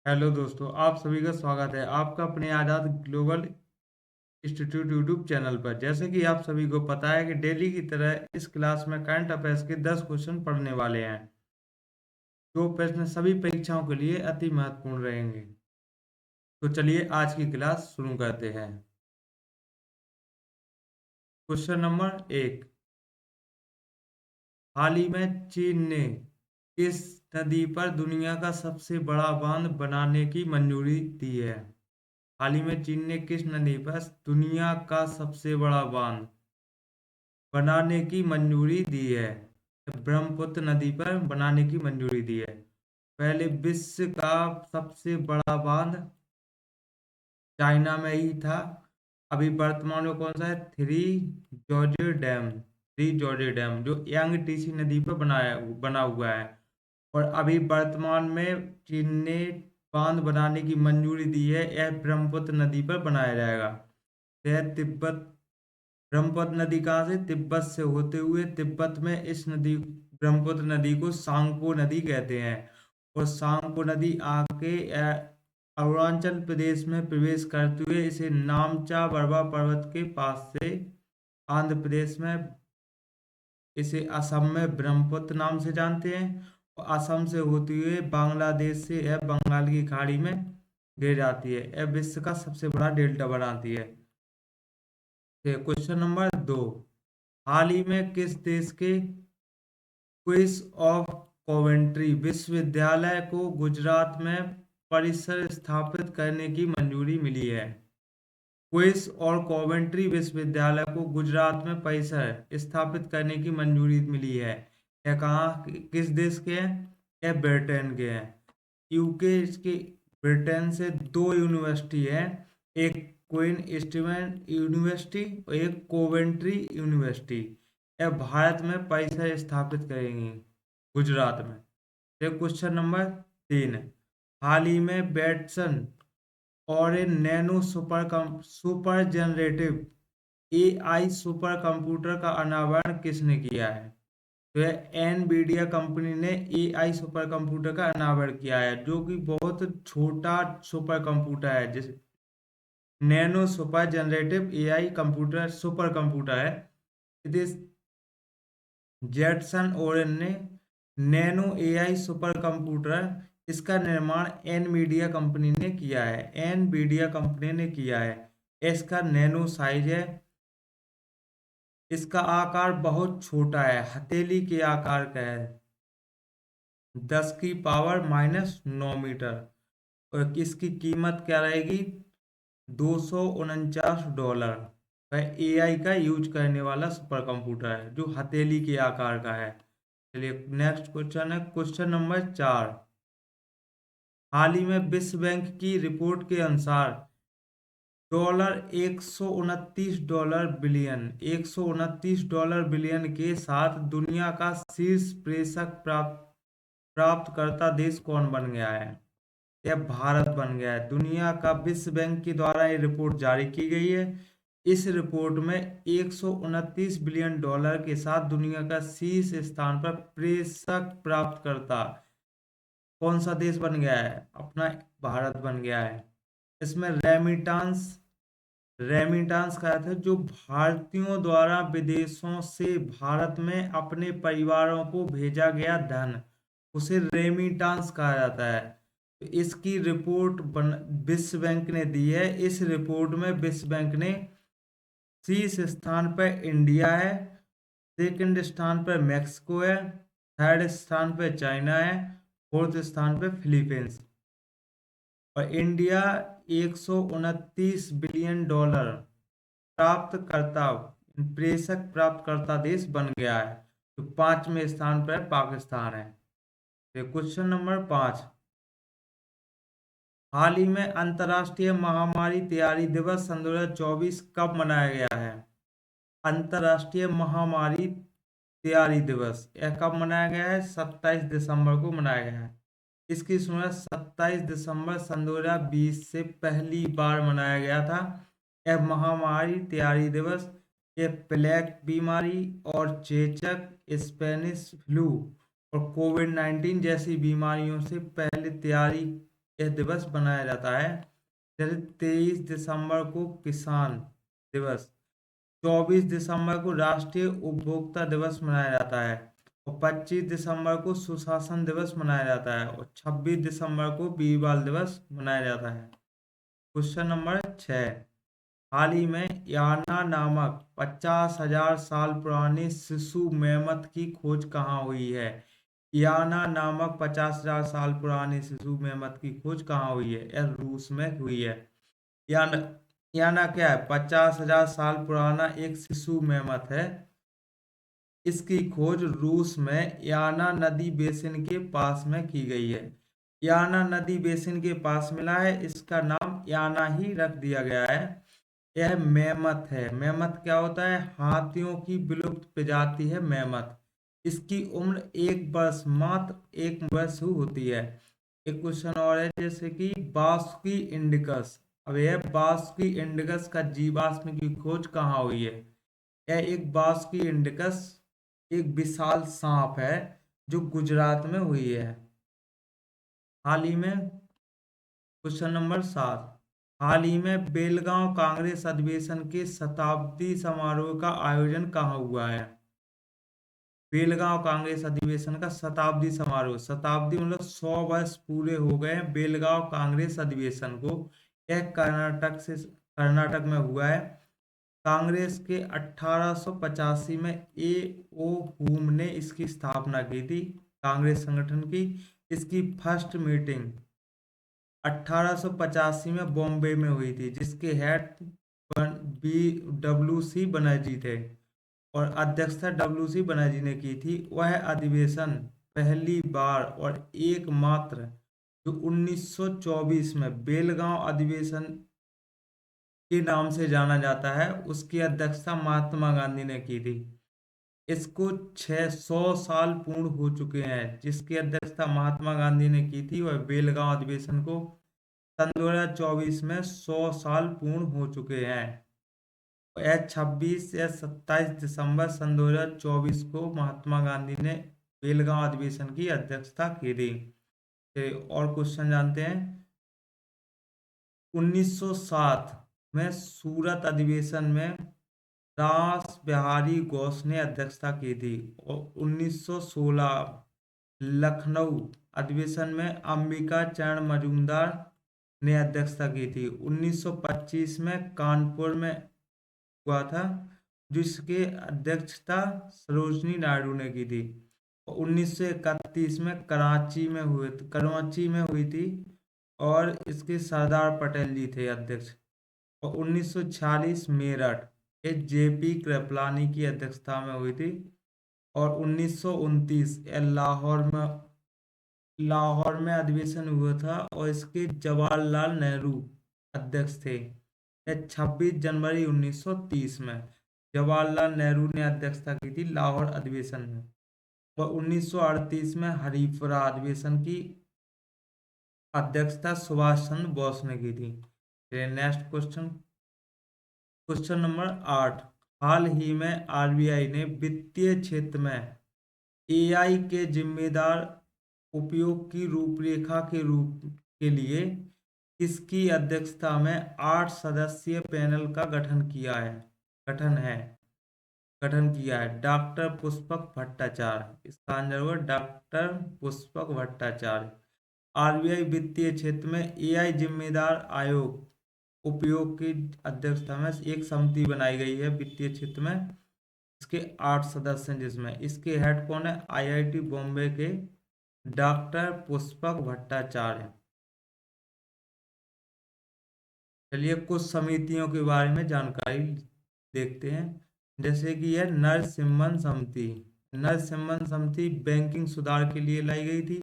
Hello दोस्तों, आप सभी का स्वागत है आपका अपने आज़ाद ग्लोबल इंस्टीट्यूट यूट्यूब चैनल पर। जैसे कि आप सभी को पता है कि डेली की तरह इस क्लास में करंट अफेयर्स के 10 क्वेश्चन पढ़ने वाले हैं, जो प्रश्न सभी परीक्षाओं के लिए अति महत्वपूर्ण रहेंगे। तो चलिए आज की क्लास शुरू करते हैं। Question number 1। हाल ही में चीन ने किस नदी पर दुनिया का सबसे बड़ा बांध बनाने की मंजूरी दी है? हाल ही में चीन ने किस नदी पर दुनिया का सबसे बड़ा बांध बनाने की मंजूरी दी है? ब्रह्मपुत्र नदी पर बनाने की मंजूरी दी है। पहले विश्व का सबसे बड़ा बांध चाइना में ही था। अभी वर्तमान में कौन सा है? थ्री जॉर्ज डैम जो यांगटीसी नदी पर बना हुआ है। और अभी वर्तमान में चीन ने बांध बनाने की मंजूरी दी है, यह ब्रह्मपुत्र नदी पर बनाया जाएगा। यह तिब्बत ब्रह्मपुत्र नदी कहाँ से? तिब्बत से होते हुए तिब्बत में इस नदी ब्रह्मपुत्र नदी को सांगपो नदी कहते हैं। और सांगपो नदी आके अरुणाचल प्रदेश में प्रवेश करते हुए इसे नामचा बरवा पर्वत के पास से आंध्र प्रदेश में, इसे असम में ब्रह्मपुत्र नाम से जानते हैं। और असम से होते हुए बांग्लादेश से यह बंगाल की खाड़ी में गिर जाती है। यह विश्व का सबसे बड़ा डेल्टा बनाती है। Question number 2। हाल ही में किस देश के क्वींस ऑफ कोवेंट्री विश्वविद्यालय को गुजरात में परिसर स्थापित करने की मंजूरी मिली है? क्वींस और कोवेंट्री विश्वविद्यालय को गुजरात में परिसर स्थापित करने की मंजूरी मिली है। यह कहाँ किस देश के हैं? यह ब्रिटेन के हैं। यूके इसके ब्रिटेन से दो यूनिवर्सिटी है, एक क्वीन स्टीवन यूनिवर्सिटी और एक कोवेंट्री यूनिवर्सिटी। यह भारत में परिसर स्थापित करेंगी गुजरात में। फिर क्वेश्चन नंबर 3। हाल ही में बेटसन और nano super generative AI super computer का अनावरण किसने किया है? तो एनवीडिया कंपनी ने एआई सुपर कंप्यूटर का अनावरण किया है, जो कि बहुत छोटा सुपर कंप्यूटर है, जिस nano super generative AI computer super computer है। इस जेटसन ओरेन ने नैनो एआई सुपर कंप्यूटर, इसका निर्माण एनवीडिया कंपनी ने किया है। एनवीडिया कंपनी ने किया है। इसका नैनो साइज है, इसका आकार बहुत छोटा है, हथेली के आकार का है, 10⁻⁻⁹ और इसकी कीमत क्या रहेगी? $249। वह एआई का यूज करने वाला सुपर कंप्यूटर है, जो हथेली के आकार का है। चलिए नेक्स्ट क्वेश्चन है क्वेश्चन नंबर 4। हाल ही में विश्व बैंक की रिपोर्ट के अनुसार $129 बिलियन के साथ दुनिया का शीर्ष प्रेषक प्राप्तकर्ता देश कौन बन गया है? यह भारत बन गया है। दुनिया का विश्व बैंक के द्वारा ये रिपोर्ट जारी की गई है। इस रिपोर्ट में $129 बिलियन के साथ दुनिया का शीर्ष स्थान पर प्रेषक प्राप्तकर्ता कौन सा देश बन गया है? अपना भारत बन गया है। इसमें रेमिटांस रेमिटांस का अर्थ है जो भारतीयों द्वारा विदेशों से भारत में अपने परिवारों को भेजा गया धन, उसे रेमिटांस कहा जाता है। तो इसकी रिपोर्ट विश्व बैंक ने दी है। इस रिपोर्ट में विश्व बैंक ने शीर्ष स्थान पर इंडिया है, सेकंड स्थान पर मैक्सिको है, थर्ड स्थान पर चाइना है, फोर्थ स्थान पर फिलीपींस। और इंडिया $129 बिलियन प्राप्तकर्ता प्रेषक प्राप्तकर्ता देश बन गया है। तो पांचवें स्थान पर पाकिस्तान है। Question number 5। हाल ही में अंतर्राष्ट्रीय महामारी तैयारी दिवस सन 2024 कब मनाया गया है? अंतर्राष्ट्रीय महामारी तैयारी दिवस यह कब मनाया गया है? 27 दिसंबर को मनाया गया है। इसकी शुरुआत 27 दिसंबर सन 2020 से पहली बार मनाया गया था। यह महामारी तैयारी दिवस ये प्लेग बीमारी और चेचक, स्पेनिश फ्लू और कोविड-19 जैसी बीमारियों से पहले तैयारी यह दिवस मनाया जाता है। जैसे 23 दिसंबर को किसान दिवस, 24 दिसंबर को राष्ट्रीय उपभोक्ता दिवस मनाया जाता है, और 25 दिसंबर को सुशासन दिवस मनाया जाता है, और 26 दिसंबर को वीरबाल दिवस मनाया जाता है। Question number 6। हाल ही में याना नामक 50,000 साल पुरानी शिशु मेमथ की खोज कहाँ हुई है? याना नामक 50,000 साल पुरानी शिशु मेमथ की खोज कहाँ हुई है? यह रूस में हुई है। याना याना क्या है? 50,000 साल पुराना एक शिशु मेमथ है। इसकी खोज रूस में याना नदी बेसिन के पास में की गई है। याना नदी बेसिन के पास मिला है, इसका नाम याना ही रख दिया गया है। यह मेमथ है। मेमथ क्या होता है? हाथियों की विलुप्त प्रजाति है मेमथ। इसकी उम्र 1 वर्ष, मात्र 1 वर्ष ही होती है। एक क्वेश्चन और है, जैसे कि बासुकी इंडिकस। अब यह बासुकी इंडिकस का जीवाश्म की खोज कहाँ हुई है? यह एक बासुकी इंडिकस एक विशाल सांप है जो गुजरात में हुई है हाल ही में। Question number 7। हाल ही में बेलगांव कांग्रेस अधिवेशन के शताब्दी समारोह का आयोजन कहाँ हुआ है? बेलगांव कांग्रेस अधिवेशन का शताब्दी समारोह, शताब्दी मतलब 100 वर्ष पूरे हो गए हैं बेलगांव कांग्रेस अधिवेशन को। यह कर्नाटक में हुआ है। कांग्रेस के 1885 में ए ओ हुम ने इसकी स्थापना की थी, कांग्रेस संगठन की। इसकी फर्स्ट मीटिंग 1885 में बॉम्बे में हुई थी, जिसके head B W C Banerjee थे, और अध्यक्षता डब्ल्यू सी बनर्जी ने की थी। वह अधिवेशन पहली बार और एकमात्र जो 1924 में बेलगांव अधिवेशन के नाम से जाना जाता है, उसकी अध्यक्षता महात्मा गांधी ने की थी। इसको 600 साल पूर्ण हो चुके हैं जिसकी अध्यक्षता महात्मा गांधी ने की थी, वह बेलगांव अधिवेशन को सन 2024 में 100 साल पूर्ण हो चुके हैं। यह 26 या 27 दिसंबर सन 2024 को महात्मा गांधी ने बेलगांव अधिवेशन की अध्यक्षता की थी। और क्वेश्चन जानते हैं। 1907 में सूरत अधिवेशन में रास बिहारी घोष ने अध्यक्षता की थी, और 1916 लखनऊ अधिवेशन में अंबिका चरण मजूमदार ने अध्यक्षता की थी। 1925 में कानपुर में हुआ था, जिसके अध्यक्षता सरोजनी नायडू ने की थी। और 1931 में कराची में हुई थी, और इसके सरदार पटेल जी थे अध्यक्ष। और 1946 मेरठ, ये जेपी कृपलानी की अध्यक्षता में हुई थी। और 1929 ये लाहौर में अधिवेशन हुआ था, और इसके जवाहरलाल नेहरू अध्यक्ष थे। यह 26 जनवरी 1930 में जवाहरलाल नेहरू ने अध्यक्षता की थी लाहौर अधिवेशन में। और 1938 में हरीपुरा अधिवेशन की अध्यक्षता सुभाष चंद्र बोस ने की थी। Next question, question number 8। हाल ही में आरबीआई ने वित्तीय क्षेत्र में एआई के जिम्मेदार उपयोग की रूपरेखा के लिए किसकी अध्यक्षता में 8 सदस्यीय पैनल का गठन किया है? डॉक्टर पुष्पक भट्टाचार्य। इसका आंसर होगा डॉक्टर पुष्पक भट्टाचार्य। आरबीआई वित्तीय क्षेत्र में एआई जिम्मेदार आयोग उपयोग की अध्यक्षता में एक समिति बनाई गई है वित्तीय क्षेत्र में। इसके 8 सदस्य हैं, जिसमें इसके हेड कौन है? आईआईटी बॉम्बे के डॉक्टर पुष्पक भट्टाचार्य। चलिए कुछ समितियों के बारे में जानकारी देखते हैं। जैसे कि यह नरसिम्हन समिति। नरसिम्हन समिति बैंकिंग सुधार के लिए लाई गई थी।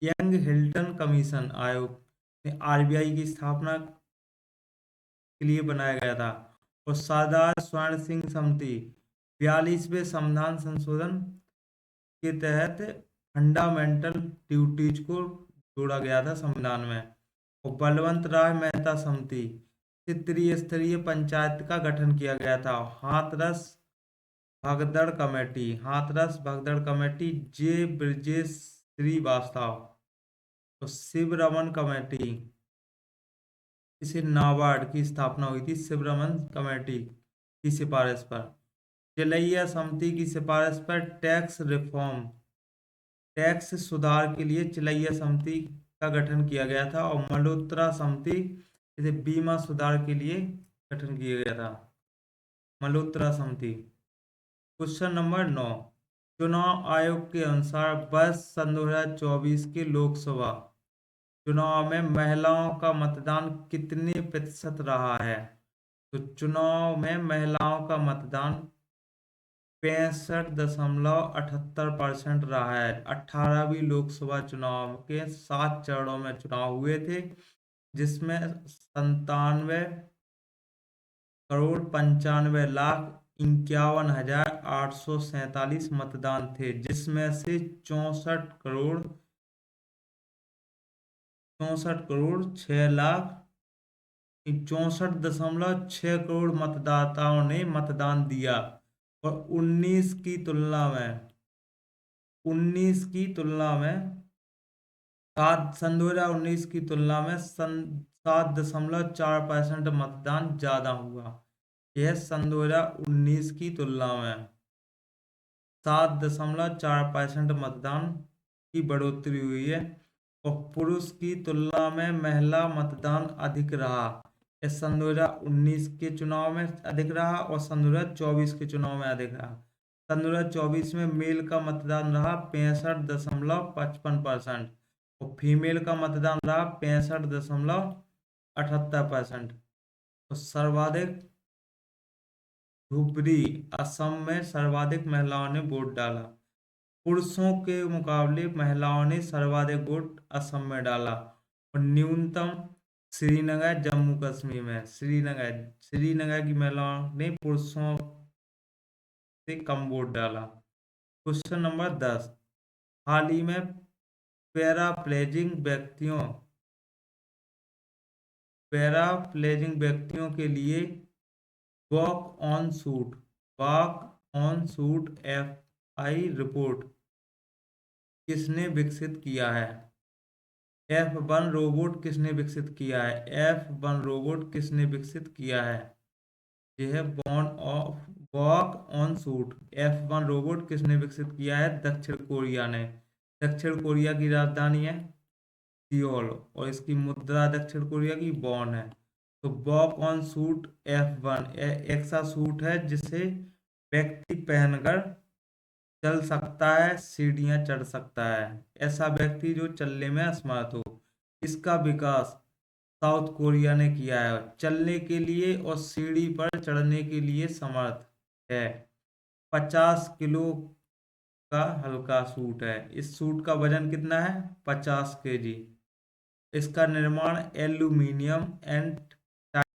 यंग हिल्टन कमीशन आयोग ने आरबीआई की स्थापना के लिए बनाया गया था। और सरदार स्वर्ण सिंह समिति 42वें संविधान संशोधन के तहत फंडामेंटल ड्यूटीज को जोड़ा गया था संविधान में। और बलवंत राय मेहता समिति क्षेत्रीय स्तरीय पंचायत का गठन किया गया था। हाथरस भगदड़ कमेटी जे ब्रजेश श्रीवास्तव तो शिवरमन कमेटी, इसे नाबार्ड की स्थापना हुई थी शिवरमन कमेटी की सिफारिश पर। चिलैया समिति की सिफारिश पर टैक्स रिफॉर्म, टैक्स सुधार के लिए चिलैया समिति का गठन किया गया था। और मल्होत्रा समिति, इसे बीमा सुधार के लिए गठन किया गया था, मल्होत्रा समिति। क्वेश्चन नंबर 9, चुनाव आयोग के अनुसार वर्ष सन 2024 के लोकसभा चुनाव में महिलाओं का मतदान कितने प्रतिशत रहा है? तो चुनाव में महिलाओं का मतदान 65.78% रहा है। 18वीं लोकसभा चुनाव के 7 चरणों में चुनाव हुए थे, जिसमें 97,95,51,847 मतदान थे, जिसमें से 64,6,64,6 मतदाताओं ने मतदान दिया। और 19 की तुलना में सात सन 2019 की तुलना में 7.4% मतदान ज्यादा हुआ। यह सन 2019 की तुलना में 7.4% मतदान की बढ़ोतरी हुई है। और पुरुष की तुलना में महिला मतदान अधिक रहा। इस सन 2019 के चुनाव में अधिक रहा और सन 2024 के चुनाव में अधिक रहा। सन 2024 में मेल का मतदान रहा 65.55% और फीमेल का मतदान रहा 65.78%। तो सर्वाधिक धुबरी, असम में सर्वाधिक महिलाओं ने वोट डाला। पुरुषों के मुकाबले महिलाओं ने सर्वाधिक वोट असम में डाला। और न्यूनतम श्रीनगर, जम्मू कश्मीर में श्रीनगर की महिलाओं ने पुरुषों से कम वोट डाला। क्वेश्चन नंबर 10, हाल ही में पैराप्लेजिंग व्यक्तियों के लिए walk on suit FI report किसने विकसित किया है? F1 रोबोट किसने विकसित किया है? F1 रोबोट किसने विकसित किया है? यह है walk on suit. F1 robot किसने विकसित किया है? दक्षिण कोरिया ने। दक्षिण कोरिया की राजधानी है सियोल और इसकी मुद्रा दक्षिण कोरिया की वॉन है। तो वॉक ऑन सूट F1 ऐसा सूट है जिसे व्यक्ति पहनकर चल सकता है, सीढ़ियां चढ़ सकता है। ऐसा व्यक्ति जो चलने में असमर्थ हो। इसका विकास साउथ कोरिया ने किया है। चलने के लिए और सीढ़ी पर चढ़ने के लिए समर्थ है। 50 किलो का हल्का सूट है। इस सूट का वजन कितना है? 50 kg। इसका निर्माण एल्यूमिनियम एंड